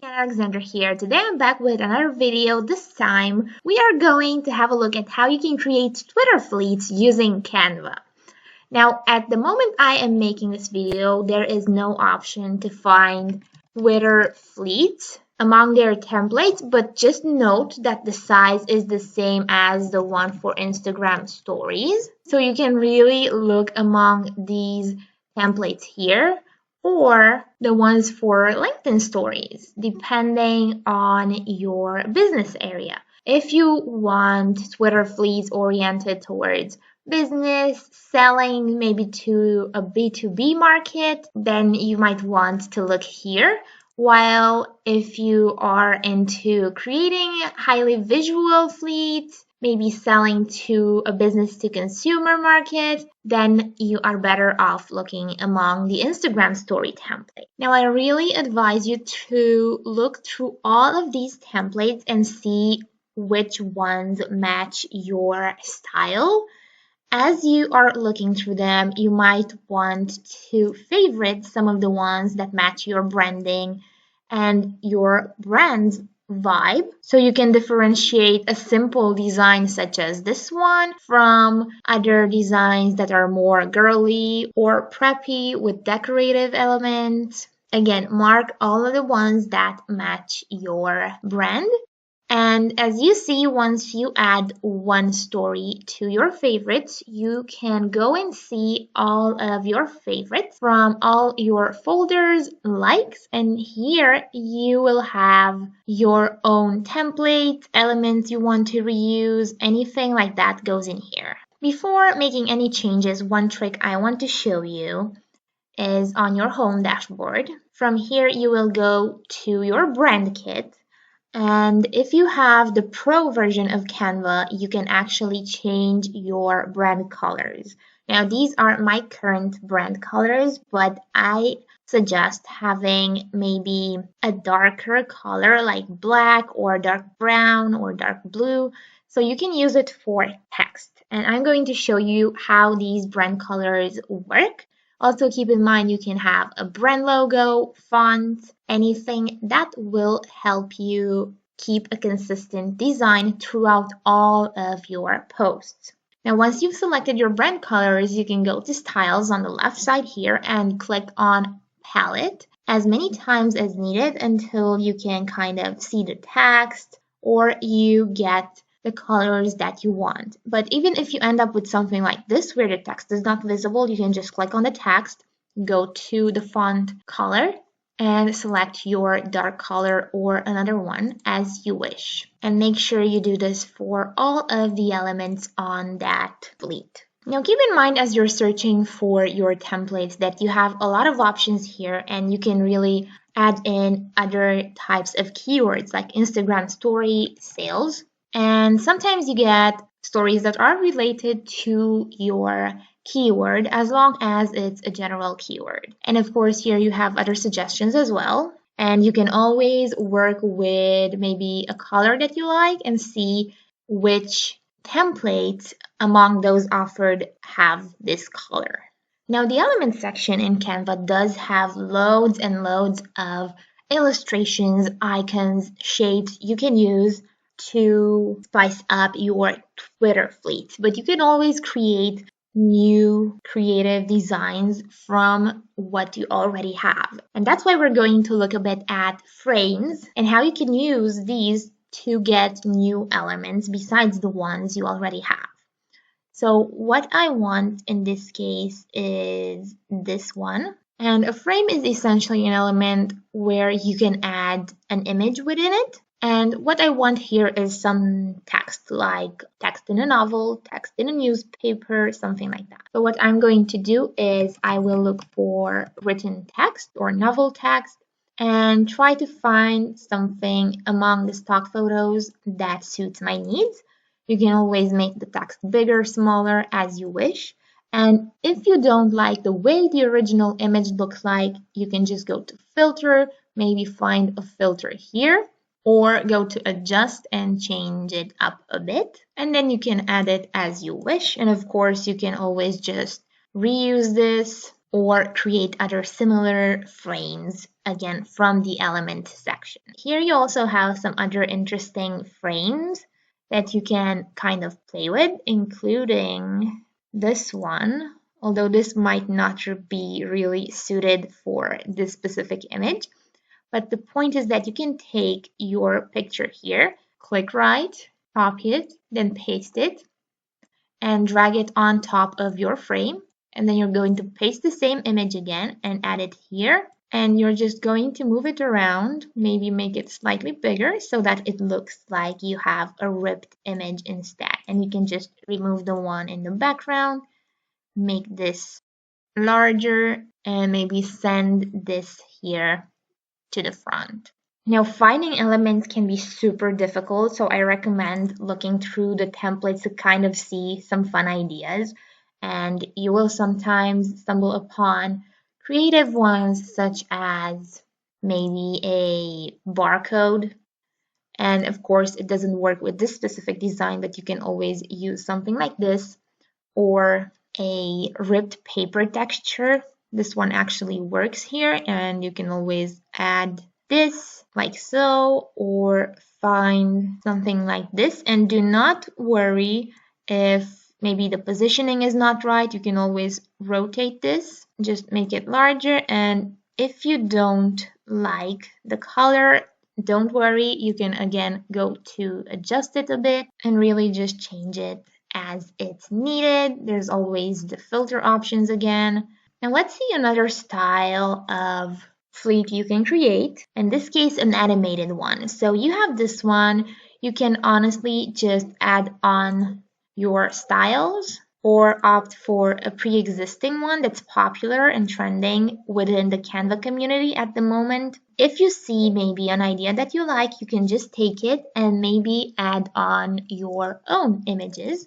Alexander here. Today I'm back with another video. This time we are going to have a look at how you can create Twitter fleets using Canva. Now at the moment I am making this video, there is no option to find Twitter fleets among their templates, but just note that the size is the same as the one for Instagram stories. So you can really look among these templates here, or the ones for LinkedIn stories, depending on your business area. If you want Twitter fleets oriented towards business, selling maybe to a B2B market, then you might want to look here. While if you are into creating highly visual fleets, maybe selling to a business to consumer market, then you are better off looking among the Instagram story template. Now, I really advise you to look through all of these templates and see which ones match your style. As you are looking through them, you might want to favorite some of the ones that match your branding and your brand's vibe, so you can differentiate a simple design such as this one from other designs that are more girly or preppy with decorative elements. Again, mark all of the ones that match your brand. And as you see, once you add one story to your favorites, you can go and see all of your favorites from all your folders, likes, and here you will have your own templates, elements you want to reuse, anything like that goes in here. Before making any changes, one trick I want to show you is on your home dashboard. From here, you will go to your brand kit. And if you have the Pro version of Canva, you can actually change your brand colors. Now, these are my current brand colors, but I suggest having maybe a darker color like black or dark brown or dark blue, so you can use it for text. And I'm going to show you how these brand colors work. Also keep in mind you can have a brand logo, font, anything that will help you keep a consistent design throughout all of your posts. Now, once you've selected your brand colors, you can go to Styles on the left side here and click on Palette as many times as needed until you can kind of see the text or you get the colors that you want. But even if you end up with something like this where the text is not visible, you can just click on the text, go to the font color, and select your dark color or another one as you wish. And make sure you do this for all of the elements on that fleet. Now keep in mind as you're searching for your templates that you have a lot of options here and you can really add in other types of keywords like Instagram story, sales. And sometimes you get stories that are related to your keyword as long as it's a general keyword. And of course, here you have other suggestions as well. And you can always work with maybe a color that you like and see which templates among those offered have this color. Now, the element section in Canva does have loads and loads of illustrations, icons, shapes you can use to spice up your Twitter fleet, but you can always create new creative designs from what you already have. And that's why we're going to look a bit at frames and how you can use these to get new elements besides the ones you already have. So what I want in this case is this one. And a frame is essentially an element where you can add an image within it. And what I want here is some text, like text in a novel, text in a newspaper, something like that. So what I'm going to do is I will look for written text or novel text and try to find something among the stock photos that suits my needs. You can always make the text bigger, smaller, as you wish. And if you don't like the way the original image looks like, you can just go to filter, maybe find a filter here, or go to adjust and change it up a bit. And then you can add it as you wish. And of course, you can always just reuse this or create other similar frames again from the element section. Here you also have some other interesting frames that you can kind of play with, including this one, although this might not be really suited for this specific image. But the point is that you can take your picture here, click right, copy it, then paste it, and drag it on top of your frame. And then you're going to paste the same image again and add it here. And you're just going to move it around, maybe make it slightly bigger so that it looks like you have a ripped image instead. And you can just remove the one in the background, make this larger, and maybe send this here to the front. Now, finding elements can be super difficult, so I recommend looking through the templates to kind of see some fun ideas. And you will sometimes stumble upon creative ones, such as maybe a barcode. And of course, it doesn't work with this specific design, but you can always use something like this, or a ripped paper texture. This one actually works here, and you can always add this like so, or find something like this. And do not worry if maybe the positioning is not right. You can always rotate this, just make it larger. And if you don't like the color, don't worry, you can again go to adjust it a bit and really just change it as it's needed. There's always the filter options again. Now let's see another style of fleet you can create. In this case, an animated one. So you have this one. You can honestly just add on your styles or opt for a pre-existing one that's popular and trending within the Canva community at the moment. If you see maybe an idea that you like, you can just take it and maybe add on your own images.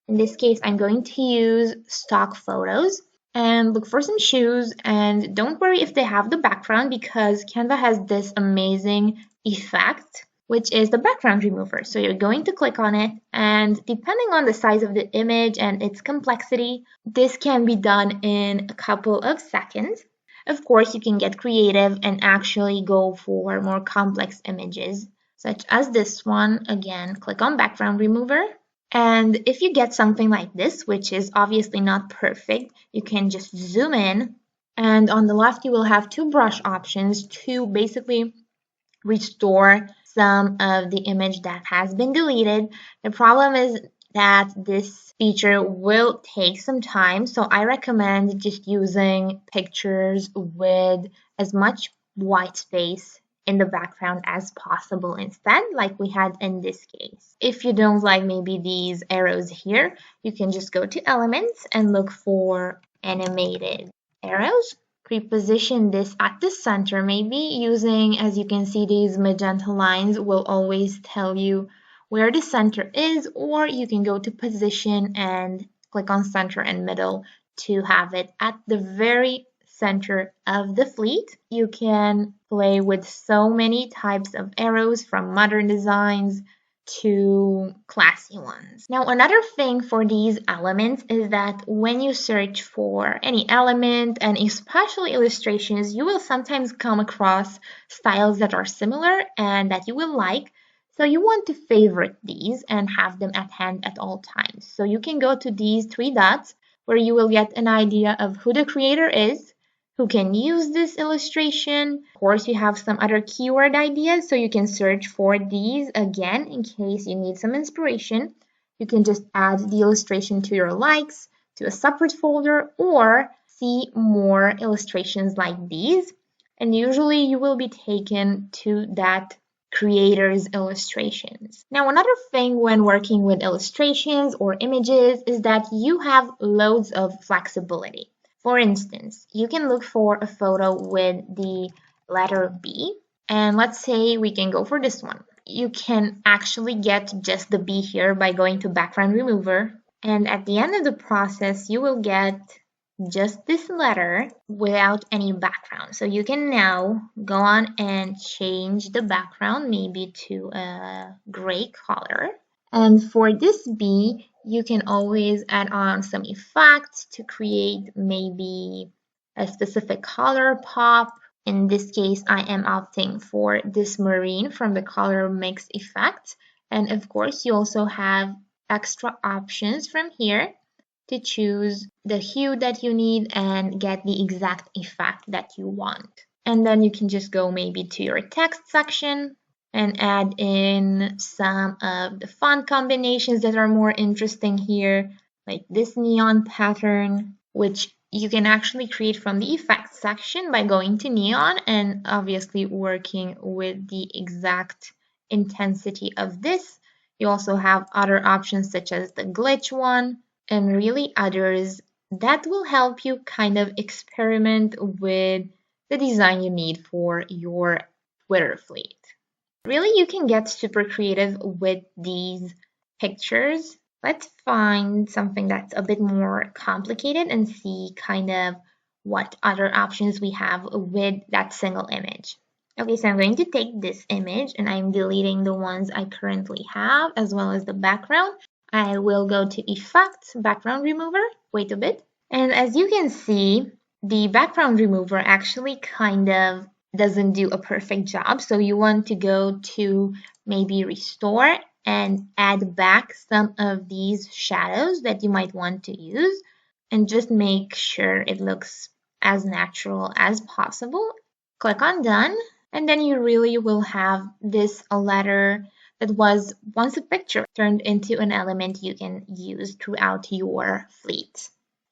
In this case, I'm going to use stock photos and look for some shoes. And don't worry if they have the background, because Canva has this amazing effect, which is the background remover. So you're going to click on it, and depending on the size of the image and its complexity, this can be done in a couple of seconds. Of course, you can get creative and actually go for more complex images, such as this one. Again, click on background remover. And if you get something like this, which is obviously not perfect, you can just zoom in. And on the left, you will have two brush options to basically restore some of the image that has been deleted. The problem is that this feature will take some time, so I recommend just using pictures with as much white space in the background as possible instead, like we had in this case. If you don't like maybe these arrows here, you can just go to elements and look for animated arrows. Pre-position this at the center, maybe using, as you can see, these magenta lines will always tell you where the center is, or you can go to position and click on center and middle to have it at the very center of the fleet. You can play with so many types of arrows, from modern designs to classy ones. Now, another thing for these elements is that when you search for any element, and especially illustrations, you will sometimes come across styles that are similar and that you will like. So you want to favorite these and have them at hand at all times. So you can go to these three dots where you will get an idea of who the creator is, who can use this illustration. Of course, you have some other keyword ideas, so you can search for these again in case you need some inspiration. You can just add the illustration to your likes, to a separate folder, or see more illustrations like these. And usually you will be taken to that creator's illustrations. Now, another thing when working with illustrations or images is that you have loads of flexibility. For instance, you can look for a photo with the letter B, and let's say we can go for this one. You can actually get just the B here by going to background remover, and at the end of the process, you will get just this letter without any background. So you can now go on and change the background maybe to a gray color. And for this B, you can always add on some effects to create maybe a specific color pop, In this case, I am opting for this marine from the color mix effect. And of course, you also have extra options from here to choose the hue that you need and get the exact effect that you want. And then you can just go maybe to your text section and add in some of the font combinations that are more interesting here, like this neon pattern, which you can actually create from the effects section by going to neon and obviously working with the exact intensity of this. You also have other options such as the glitch one and really others that will help you kind of experiment with the design you need for your Twitter fleet. Really, you can get super creative with these pictures. Let's find something that's a bit more complicated and see kind of what other options we have with that single image. Okay, so I'm going to take this image and I'm deleting the ones I currently have as well as the background. I will go to Effects, Background Remover, wait a bit. And as you can see, the background remover actually kind of doesn't do a perfect job. So you want to go to maybe restore and add back some of these shadows that you might want to use and just make sure it looks as natural as possible. Click on done and then you really will have this letter that was once a picture turned into an element you can use throughout your fleet.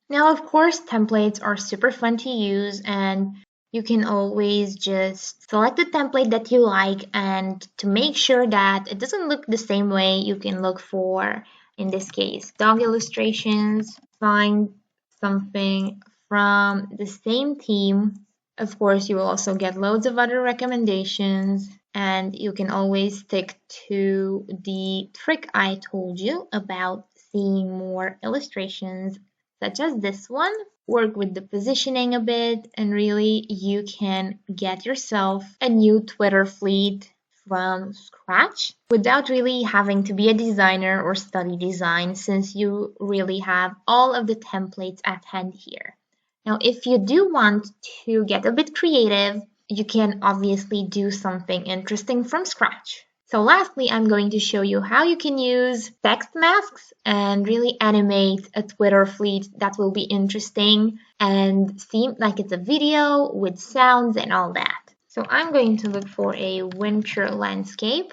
Now, of course, templates are super fun to use and you can always just select the template that you like, and to make sure that it doesn't look the same way, you can look for, in this case, dog illustrations, find something from the same theme. Of course, you will also get loads of other recommendations, and you can always stick to the trick I told you about seeing more illustrations such as this one. Work with the positioning a bit, and really you can get yourself a new Twitter fleet from scratch without really having to be a designer or study design, since you really have all of the templates at hand here. Now, if you do want to get a bit creative, you can obviously do something interesting from scratch. So lastly, I'm going to show you how you can use text masks and really animate a Twitter fleet that will be interesting and seem like it's a video with sounds and all that. So I'm going to look for a winter landscape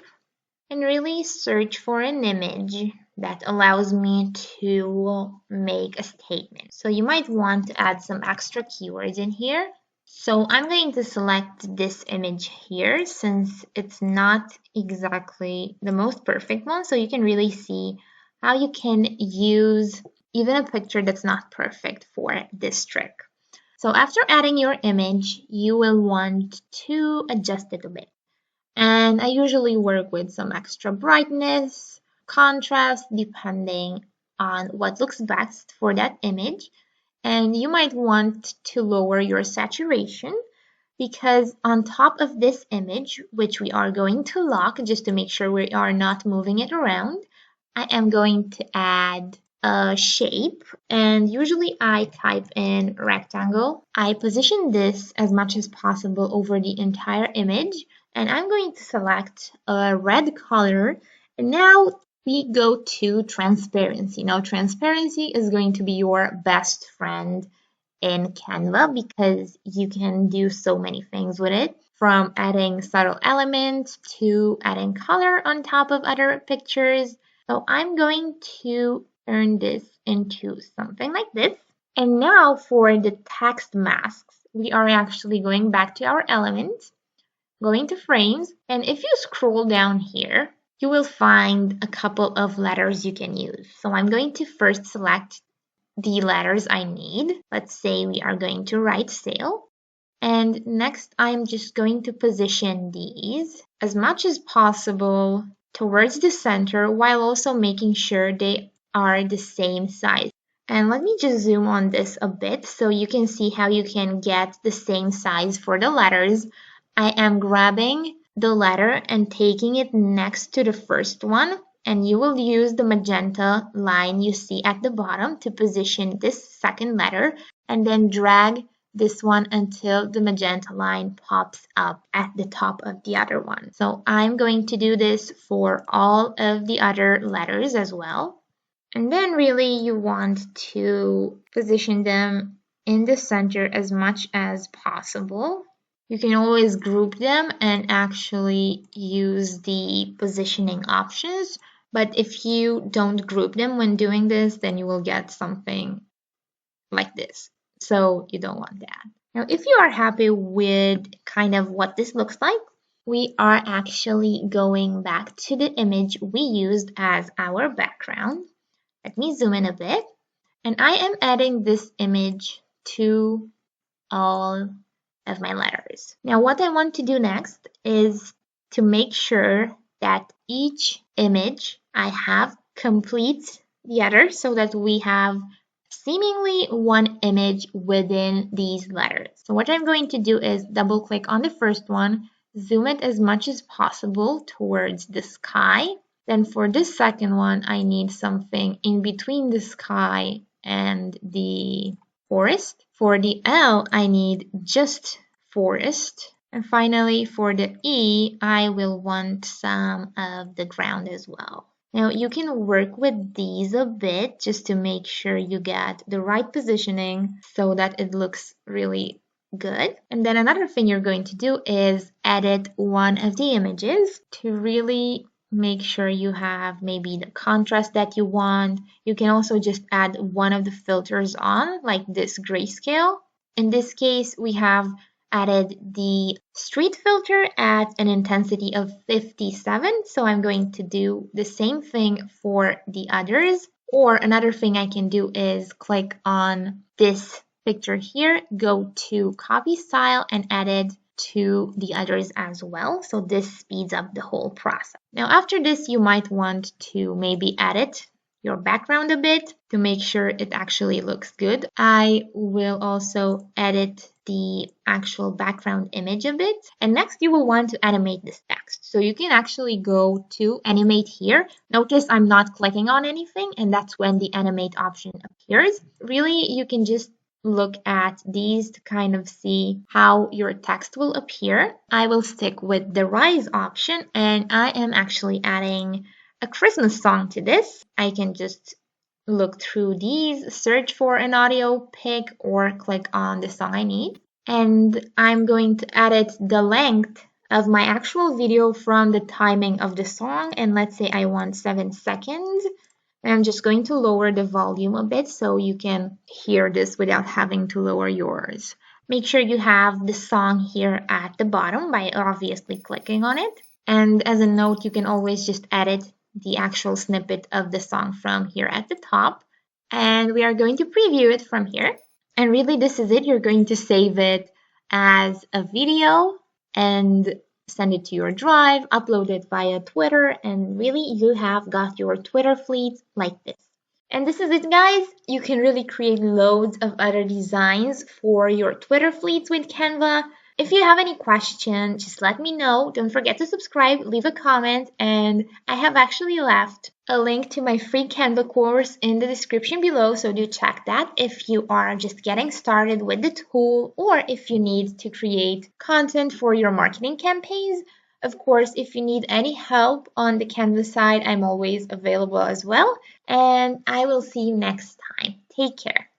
and really search for an image that allows me to make a statement. So you might want to add some extra keywords in here. So I'm going to select this image here since it's not exactly the most perfect one. So you can really see how you can use even a picture that's not perfect for this trick. So after adding your image, you will want to adjust it a bit. And I usually work with some extra brightness, contrast, depending on what looks best for that image. And you might want to lower your saturation because on top of this image, which we are going to lock just to make sure we are not moving it around, I am going to add a shape, and usually I type in rectangle. I position this as much as possible over the entire image, and I'm going to select a red color. And now we go to transparency. Now, transparency is going to be your best friend in Canva because you can do so many things with it, from adding subtle elements to adding color on top of other pictures. So I'm going to turn this into something like this. And now for the text masks, we are actually going back to our elements, going to frames, and if you scroll down here, you will find a couple of letters you can use. So I'm going to first select the letters I need. Let's say we are going to write sail. And next, I'm just going to position these as much as possible towards the center while also making sure they are the same size. And let me just zoom on this a bit so you can see how you can get the same size for the letters. I am grabbing the letter and taking it next to the first one, and you will use the magenta line you see at the bottom to position this second letter and then drag this one until the magenta line pops up at the top of the other one. So I'm going to do this for all of the other letters as well. And then really you want to position them in the center as much as possible. You can always group them and actually use the positioning options. But if you don't group them when doing this, then you will get something like this. So you don't want that. Now, if you are happy with kind of what this looks like, we are actually going back to the image we used as our background. Let me zoom in a bit. And I am adding this image to all of my letters. Now what I want to do next is to make sure that each image I have completes the other so that we have seemingly one image within these letters. So what I'm going to do is double click on the first one, zoom it as much as possible towards the sky. Then for this second one, I need something in between the sky and the forest. For the L, I need just forest. And finally, for the E, I will want some of the ground as well. Now, you can work with these a bit just to make sure you get the right positioning so that it looks really good. And then another thing you're going to do is edit one of the images to really make sure you have maybe the contrast that you want. You can also just add one of the filters on, like this grayscale. In this case, we have added the street filter at an intensity of 57. So I'm going to do the same thing for the others. Or another thing I can do is click on this picture here, go to copy style and edit to the others as well. So this speeds up the whole process. Now after this, you might want to maybe edit your background a bit to make sure it actually looks good. I will also edit the actual background image a bit. And next you will want to animate this text. So you can actually go to animate here. Notice I'm not clicking on anything, and that's when the animate option appears. Really, you can just look at these to kind of see how your text will appear. I will stick with the rise option, and I am actually adding a Christmas song to this. I can just look through these, search for an audio, pick or click on the song I need. And I'm going to edit the length of my actual video from the timing of the song. And let's say I want 7 seconds. And I'm just going to lower the volume a bit so you can hear this without having to lower yours. Make sure you have the song here at the bottom by obviously clicking on it. And as a note, you can always just edit the actual snippet of the song from here at the top. And we are going to preview it from here. And really, this is it. You're going to save it as a video and send it to your drive, upload it via Twitter, and really you have got your Twitter fleet like this. And this is it, guys. You can really create loads of other designs for your Twitter fleets with Canva. If you have any questions, just let me know. Don't forget to subscribe, leave a comment, and I have actually left a link to my free Canva course in the description below, so do check that if you are just getting started with the tool or if you need to create content for your marketing campaigns. Of course, if you need any help on the Canva side, I'm always available as well, and I will see you next time. Take care.